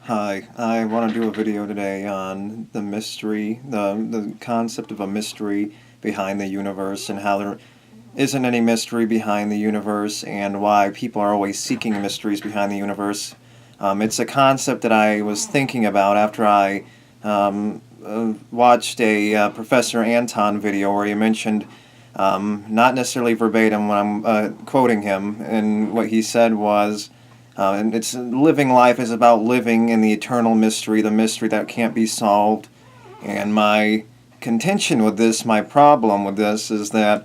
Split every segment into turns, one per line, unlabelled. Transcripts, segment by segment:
Hi, I want to do a video today on the mystery, the concept of a mystery behind the universe and how there isn't any mystery behind the universe and why people are always seeking mysteries behind the universe. It's a concept that I was thinking about after I watched a Professor Anton video where he mentioned, not necessarily verbatim when I'm quoting him, and what he said was, and it's living life is about living in the eternal mystery, the mystery that can't be solved. And my contention with this, my problem with this, is that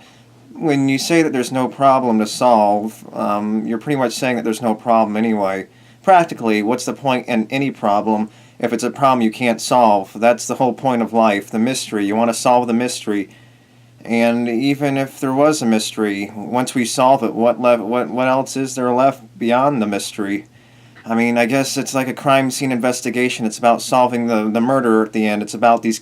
when you say that there's no problem to solve, you're pretty much saying that there's no problem anyway. Practically, what's the point in any problem if it's a problem you can't solve? That's the whole point of life, the mystery. You want to solve the mystery. And even if there was a mystery, once we solve it, what else is there left beyond the mystery? I mean, I guess it's like a crime scene investigation. It's about solving the murder at the end. It's about the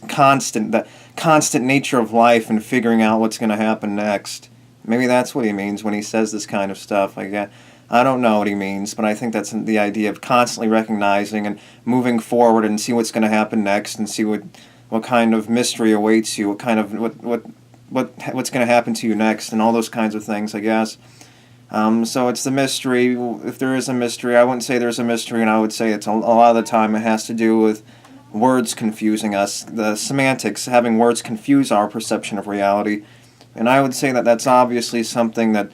constant nature of life and figuring out what's going to happen next. Maybe that's what he means when he says this kind of stuff. I don't know what he means, but I think that's the idea of constantly recognizing and moving forward and see what's going to happen next and see what kind of mystery awaits you, what's going to happen to you next, and all those kinds of things, I guess. So it's the mystery. If there is a mystery, I wouldn't say there's a mystery, and I would say a lot of the time it has to do with words confusing us, the semantics, having words confuse our perception of reality. And I would say that that's obviously something that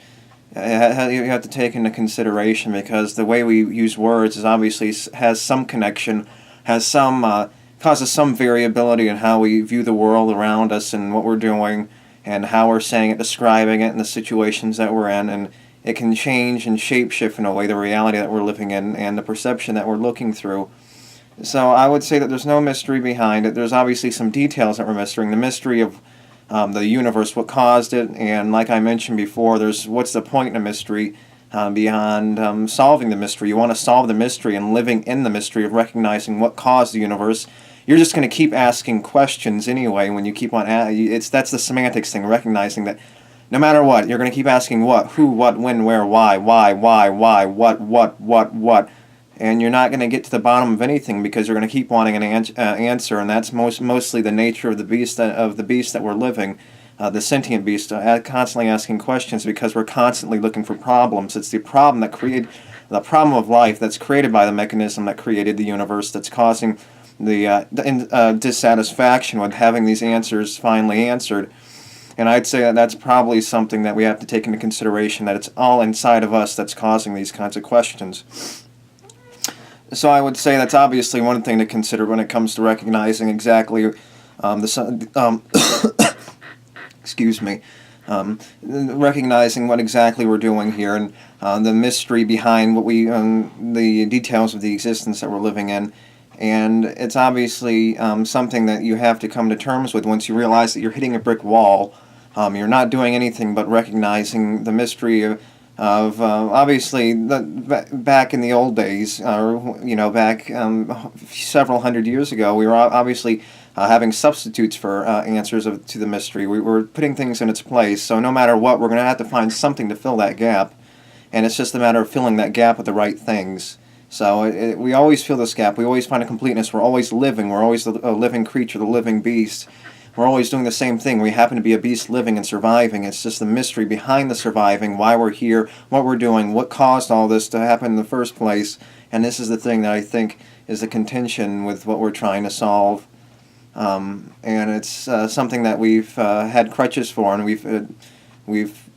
you have to take into consideration, because the way we use words is obviously has some connection, has some causes some variability in how we view the world around us and what we're doing and how we're saying it, describing it, and the situations that we're in, and it can change and shapeshift in a way the reality that we're living in and the perception that we're looking through. So I would say that there's no mystery behind it. There's obviously some details that we're missing. The mystery of the universe, what caused it, and like I mentioned before, there's what's the point in a mystery beyond solving the mystery. You want to solve the mystery, and living in the mystery of recognizing what caused the universe. You're just going to keep asking questions anyway when you keep on that's the semantics thing, recognizing that no matter what, you're going to keep asking what, who, what, when, where, why, what, and you're not going to get to the bottom of anything because you're going to keep wanting an answer, and that's mostly the nature of the beast that we're living, the sentient beast, constantly asking questions because we're constantly looking for problems. It's the problem of life that's created by the mechanism that created the universe that's causing the dissatisfaction with having these answers finally answered. And I'd say that that's probably something that we have to take into consideration, that it's all inside of us that's causing these kinds of questions. So I would say that's obviously one thing to consider when it comes to recognizing exactly excuse me, recognizing what exactly we're doing here, and the mystery behind the details of the existence that we're living in. And it's obviously something that you have to come to terms with once you realize that you're hitting a brick wall. You're not doing anything but recognizing the mystery of obviously back in the old days, or back several hundred years ago, we were obviously having substitutes for answers to the mystery. We were putting things in its place. So no matter what, we're going to have to find something to fill that gap, and it's just a matter of filling that gap with the right things. So we always fill this gap. We always find a completeness. We're always living. We're always a living creature, the living beast. We're always doing the same thing. We happen to be a beast living and surviving. It's just the mystery behind the surviving, why we're here, what we're doing, what caused all this to happen in the first place. And this is the thing that I think is the contention with what we're trying to solve. And it's something that we've had crutches for, and we've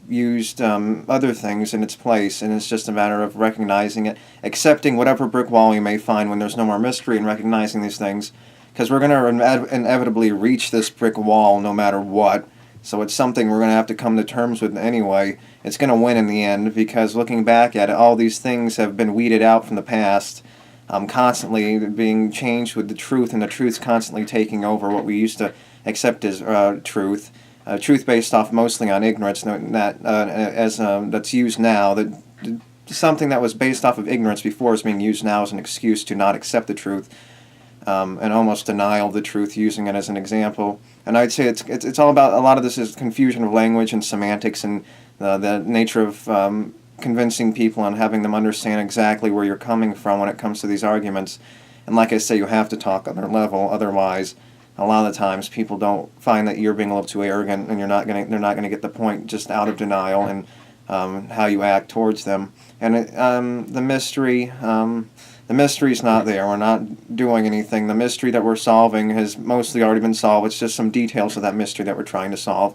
used other things in its place, and it's just a matter of recognizing it, accepting whatever brick wall you may find when there's no more mystery, and recognizing these things, because we're going to inevitably reach this brick wall no matter what. So it's something we're going to have to come to terms with anyway. It's going to win in the end, because looking back at it, all these things have been weeded out from the past, constantly being changed with the truth, and the truth's constantly taking over what we used to accept as truth. Truth based off mostly on ignorance, that's used now. That something that was based off of ignorance before is being used now as an excuse to not accept the truth, and almost denial of the truth, using it as an example. And I'd say it's all about, a lot of this is confusion of language and semantics, and the nature of convincing people and having them understand exactly where you're coming from when it comes to these arguments. And like I say, you have to talk on their level, otherwise a lot of the times people don't find that you're being a little too arrogant, and they're not gonna get the point just out of denial and how you act towards them. And the mystery's not there. We're not doing anything. The mystery that we're solving has mostly already been solved. It's just some details of that mystery that we're trying to solve.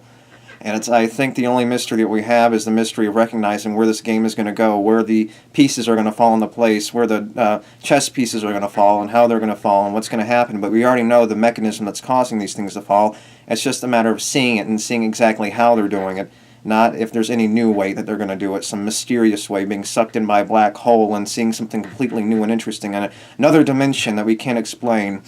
And I think the only mystery that we have is the mystery of recognizing where this game is going to go, where the pieces are going to fall into place, where the chess pieces are going to fall, and how they're going to fall, and what's going to happen. But we already know the mechanism that's causing these things to fall. It's just a matter of seeing it and seeing exactly how they're doing it, not if there's any new way that they're going to do it, some mysterious way, being sucked in by a black hole and seeing something completely new and interesting in another dimension that we can't explain.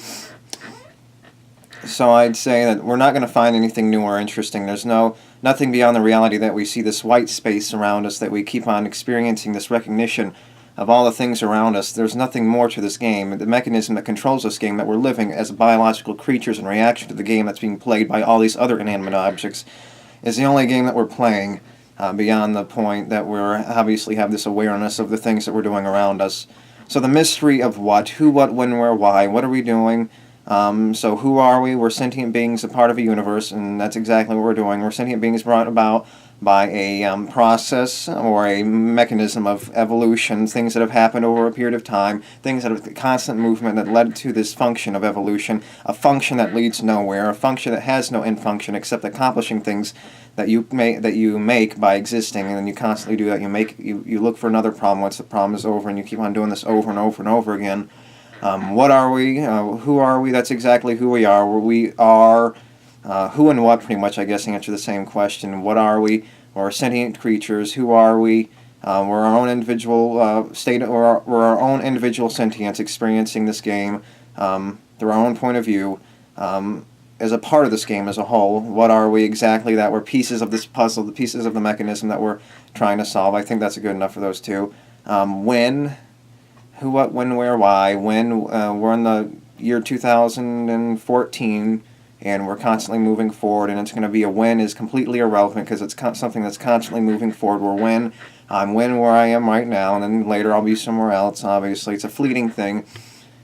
So I'd say that we're not going to find anything new or interesting. There's nothing beyond the reality that we see this white space around us, that we keep on experiencing this recognition of all the things around us. There's nothing more to this game. The mechanism that controls this game that we're living as biological creatures in reaction to the game that's being played by all these other inanimate objects is the only game that we're playing, beyond the point that we're obviously have this awareness of the things that we're doing around us. So the mystery of what, who, what, when, where, why, what are we doing? So who are we? We're sentient beings, a part of a universe, and that's exactly what we're doing. We're sentient beings brought about by a process or a mechanism of evolution, things that have happened over a period of time, things that have constant movement that led to this function of evolution, a function that leads nowhere, a function that has no end function except accomplishing things that you make by existing, and then you constantly do that. You look for another problem once the problem is over, and you keep on doing this over and over and over again. What are we? Who are we? That's exactly who we are. We are who and what, pretty much, I guess, answer the same question. What are we? We're sentient creatures. Who are we? We're our own individual state, or we're our own individual sentience experiencing this game through our own point of view as a part of this game as a whole. What are we exactly? That we're pieces of this puzzle, the pieces of the mechanism that we're trying to solve. I think that's good enough for those two. When... Who, what, when, where, why. When, we're in the year 2014, and we're constantly moving forward, and it's going to be a when is completely irrelevant because it's something that's constantly moving forward. Where when, I'm where I am right now, and then later I'll be somewhere else. Obviously, it's a fleeting thing.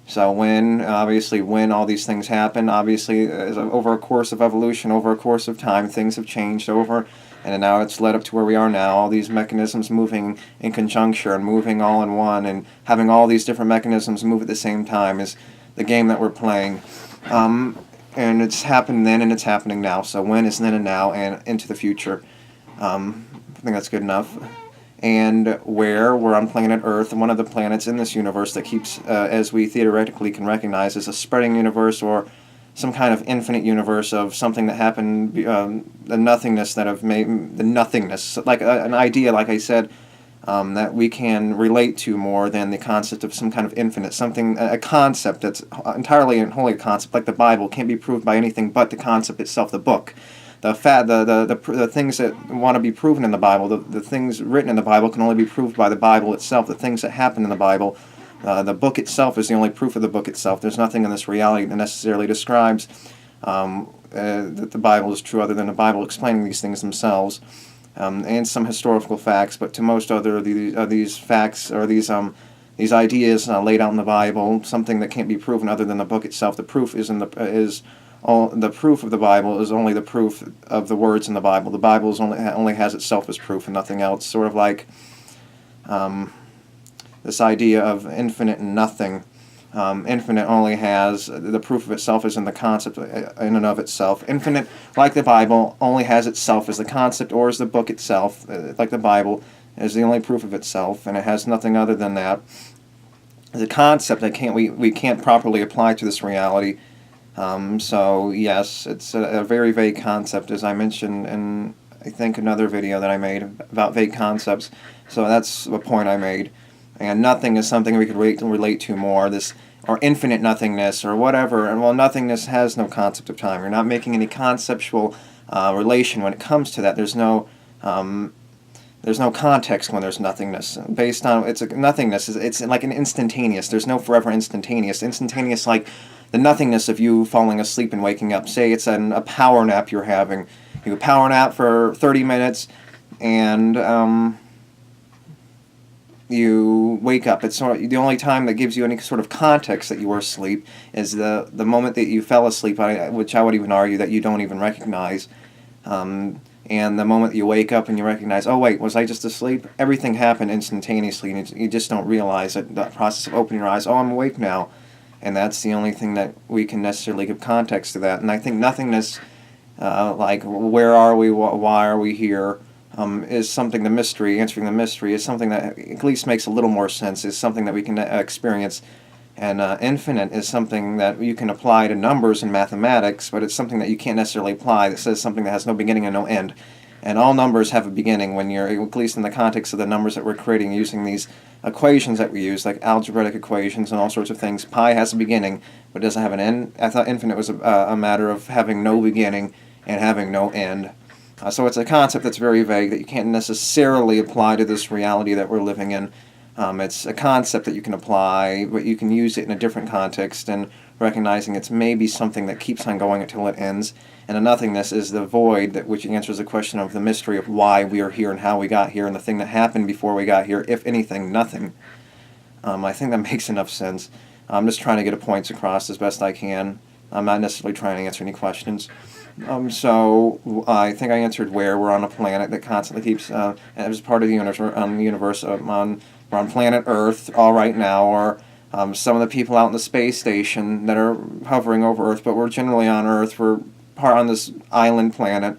So when all these things happen, obviously, over a course of evolution, over a course of time, things have changed over, and now it's led up to where we are now. All these mechanisms moving in conjunction and moving all in one, and having all these different mechanisms move at the same time is the game that we're playing. And it's happened then, and it's happening now. So when is then and now, and into the future. I think that's good enough. And we're on planet Earth, one of the planets in this universe that keeps, as we theoretically can recognize, as a spreading universe, or some kind of infinite universe of something that happened, the nothingness that have made the nothingness, like an idea, like I said, that we can relate to more than the concept of some kind of infinite, something, a concept that's entirely and wholly a concept, like the Bible, can't be proved by anything but the concept itself, the book. The things that want to be proven in the Bible, the things written in the Bible can only be proved by the Bible itself. The things that happen in the Bible, the book itself is the only proof of the book itself. There's nothing in this reality that necessarily describes that the Bible is true other than the Bible explaining these things themselves, and some historical facts. But to most other these facts or these ideas laid out in the Bible, something that can't be proven other than the book itself. The proof the proof of the Bible is only the proof of the words in the Bible. The Bible only has itself as proof and nothing else. Sort of like this idea of infinite and nothing. Infinite only has the proof of itself is in the concept in and of itself. Infinite, like the Bible, only has itself as the concept, or as the book itself, like the Bible, is the only proof of itself, and it has nothing other than that. The concept that we can't properly apply to this reality. So yes, it's a very vague concept, as I mentioned in, I think, another video that I made about vague concepts. So that's the point I made. And nothing is something we could relate to more, or infinite nothingness, or whatever. And well, nothingness has no concept of time. You're not making any conceptual relation when it comes to that. There's no context when there's nothingness. Based on nothingness, it's like an instantaneous. There's no forever instantaneous. Instantaneous, like the nothingness of you falling asleep and waking up. Say it's a power nap you're having. You power nap for 30 minutes, and you wake up. It's sort of the only time that gives you any sort of context that you were asleep is the moment that you fell asleep, which I would even argue that you don't even recognize. And the moment that you wake up and you recognize, oh wait, was I just asleep? Everything happened instantaneously, and you just don't realize that process of opening your eyes. Oh, I'm awake now, and that's the only thing that we can necessarily give context to that. And I think nothingness, like where are we, why are we here, is something. The mystery, answering the mystery, is something that at least makes a little more sense. Is something that we can experience. And infinite is something that you can apply to numbers in mathematics, but it's something that you can't necessarily apply that says something that has no beginning and no end. And all numbers have a beginning when you're, at least in the context of the numbers that we're creating using these equations that we use, like algebraic equations and all sorts of things. Pi has a beginning, but doesn't have an end. I thought infinite was a matter of having no beginning and having no end. So it's a concept that's very vague that you can't necessarily apply to this reality that we're living in. It's a concept that you can apply, but you can use it in a different context, and recognizing it's maybe something that keeps on going until it ends. And a nothingness is the void which answers the question of the mystery of why we are here and how we got here, and the thing that happened before we got here, if anything, nothing. I think that makes enough sense. I'm just trying to get a points across as best I can. I'm not necessarily trying to answer any questions. So I think I answered where we're on a planet that constantly keeps, as part of the universe, we're on planet Earth all right now, or some of the people out in the space station that are hovering over Earth, but we're generally on Earth. We're part on this island planet,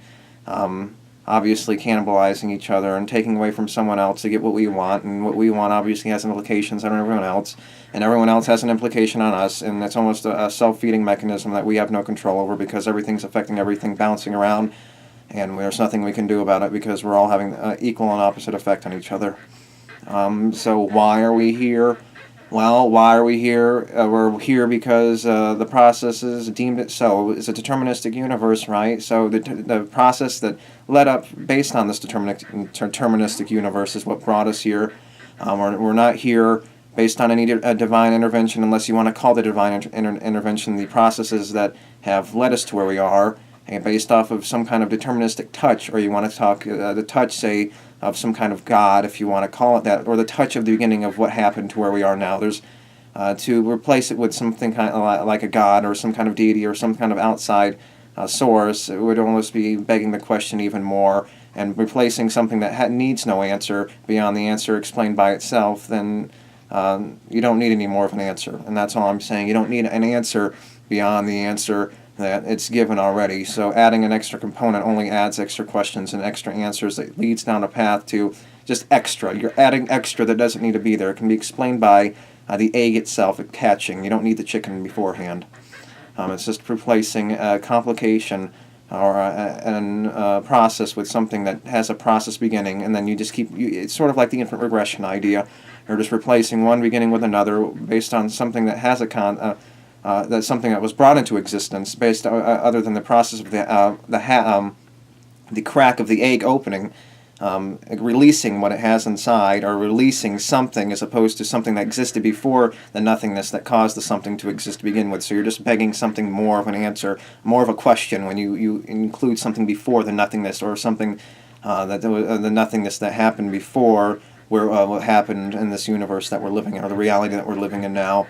obviously cannibalizing each other and taking away from someone else to get what we want, and what we want obviously has implications on everyone else, and everyone else has an implication on us, and it's almost a self-feeding mechanism that we have no control over because everything's affecting everything, bouncing around, and there's nothing we can do about it because we're all having equal and opposite effect on each other. So why are we here? Well, why are we here? We're here because the process is deemed it so. It's a deterministic universe, right? So the process that led up based on this deterministic universe is what brought us here. We're not here based on any divine intervention, unless you want to call the divine intervention the processes that have led us to where we are, and based off of some kind of deterministic touch, or you want to talk the touch, say, of some kind of God, if you want to call it that, or the touch of the beginning of what happened to where we are now. There's to replace it with something kind of like a God or some kind of deity or some kind of outside source. It would almost be begging the question even more, and replacing something that needs no answer beyond the answer explained by itself. Then you don't need any more of an answer, and that's all I'm saying. You don't need an answer beyond the answer that it's given already. So adding an extra component only adds extra questions and extra answers that leads down a path to just extra. You're adding extra that doesn't need to be there. It can be explained by the egg itself catching. You don't need the chicken beforehand. It's just replacing a complication or a process with something that has a process beginning, and then you just keep. It's sort of like the infinite regression idea. You're just replacing one beginning with another based on something that has that's something that was brought into existence based other than the process of the crack of the egg opening, releasing what it has inside, or releasing something as opposed to something that existed before the nothingness that caused the something to exist to begin with. So you're just begging something more of an answer, more of a question when you include something before the nothingness, or something the nothingness that happened before where what happened in this universe that we're living in, or the reality that we're living in now.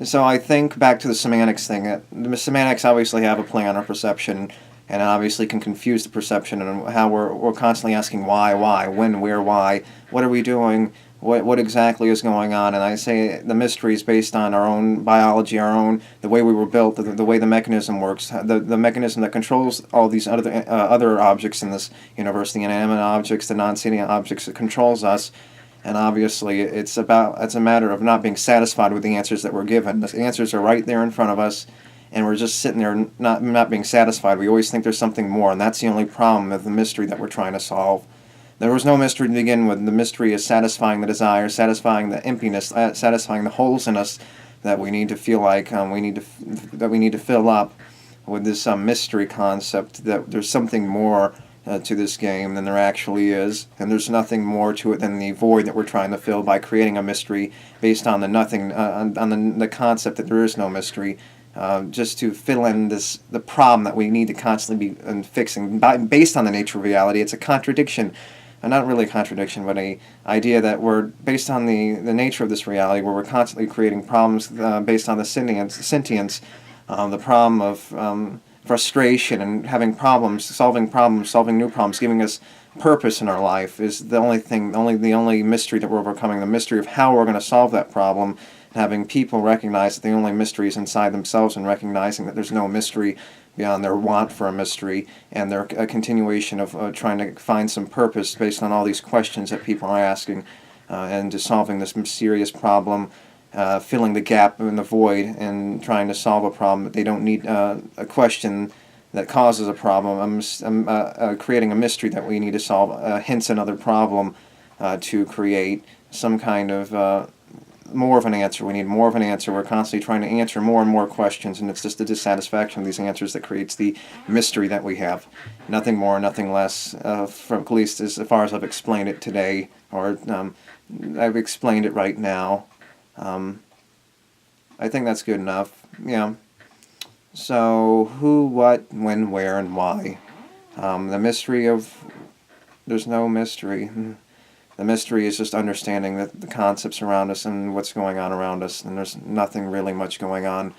So I think back to the semantics thing. The semantics obviously have a play on our perception, and it obviously can confuse the perception, and how we're constantly asking why, when, where, why, what are we doing, what exactly is going on. And I say the mystery is based on our own biology, the way we were built, the way the mechanism works, the mechanism that controls all these other objects in this universe, the inanimate objects, the non-sentient objects that controls us. And obviously, it's a matter of not being satisfied with the answers that we're given. The answers are right there in front of us, and we're just sitting there not being satisfied. We always think there's something more, and that's the only problem of the mystery that we're trying to solve. There was no mystery to begin with. The mystery is satisfying the desire, satisfying the emptiness, satisfying the holes in us that we need to feel like we need to fill up with this mystery concept. That there's something more to this game than there actually is, and there's nothing more to it than the void that we're trying to fill by creating a mystery based on the nothing, on the concept that there is no mystery, just to fill in the problem that we need to constantly be fixing based on the nature of reality. It's a contradiction not really a contradiction, but a idea that we're, based on the nature of this reality, where we're constantly creating problems based on the sentience, the problem of frustration and having problems, solving new problems, giving us purpose in our life, is the only thing, the only mystery that we're overcoming, the mystery of how we're going to solve that problem, and having people recognize that the only mystery is inside themselves, and recognizing that there's no mystery beyond their want for a mystery, and their continuation of trying to find some purpose based on all these questions that people are asking, and to solving this mysterious problem, filling the gap in the void, and trying to solve a problem. They don't need a question that causes a problem. I'm creating a mystery that we need to solve, hence another problem, to create some kind of more of an answer. We need more of an answer. We're constantly trying to answer more and more questions, and it's just the dissatisfaction of these answers that creates the mystery that we have. Nothing more, nothing less, from at least as far as I've explained it today, or I've explained it right now. I think that's good enough. Yeah. So, who, what, when, where, and why. The mystery of... There's no mystery. The mystery is just understanding the concepts around us and what's going on around us, and there's nothing really much going on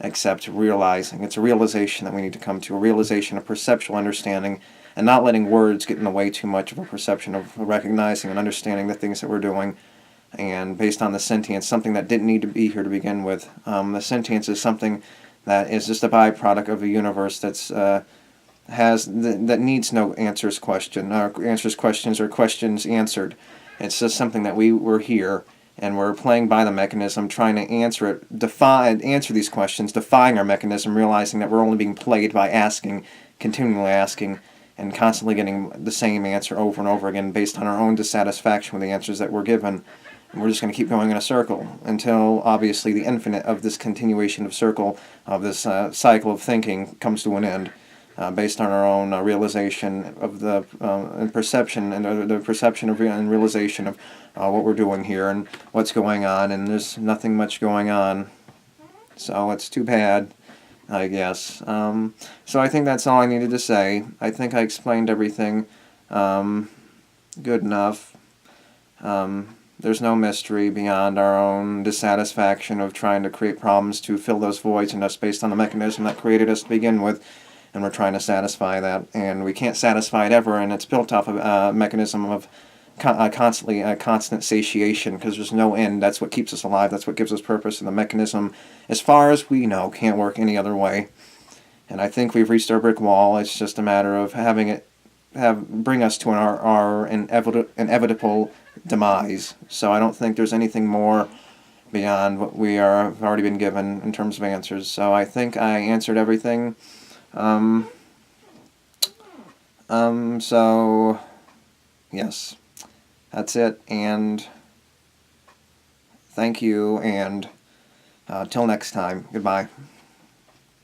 except realizing. It's a realization that we need to come to, a realization of perceptual understanding, and not letting words get in the way too much of a perception of recognizing and understanding the things that we're doing, and based on the sentience, something that didn't need to be here to begin with. The sentience is something that is just a byproduct of a universe that's that needs no answers questions or questions answered. It's just something that we're here, and we're playing by the mechanism, trying to answer it, answer these questions, defying our mechanism, realizing that we're only being played by asking, continually asking, and constantly getting the same answer over and over again based on our own dissatisfaction with the answers that we're given. And we're just going to keep going in a circle until, obviously, the infinite of this continuation of circle, of this cycle of thinking, comes to an end. Based on our own realization of the and perception, and the perception of and realization of what we're doing here and what's going on, and there's nothing much going on, so it's too bad, I guess. So I think that's all I needed to say. I think I explained everything good enough. There's no mystery beyond our own dissatisfaction of trying to create problems to fill those voids in us based on the mechanism that created us to begin with. And we're trying to satisfy that, and we can't satisfy it ever, and it's built off of a mechanism of constant satiation, because there's no end. That's what keeps us alive, that's what gives us purpose, and the mechanism, as far as we know, can't work any other way. And I think we've reached our brick wall. It's just a matter of having it bring us to our inevitable demise. So I don't think there's anything more beyond what have already been given in terms of answers. So I think I answered everything. So, yes, that's it, and thank you, and till next time, goodbye.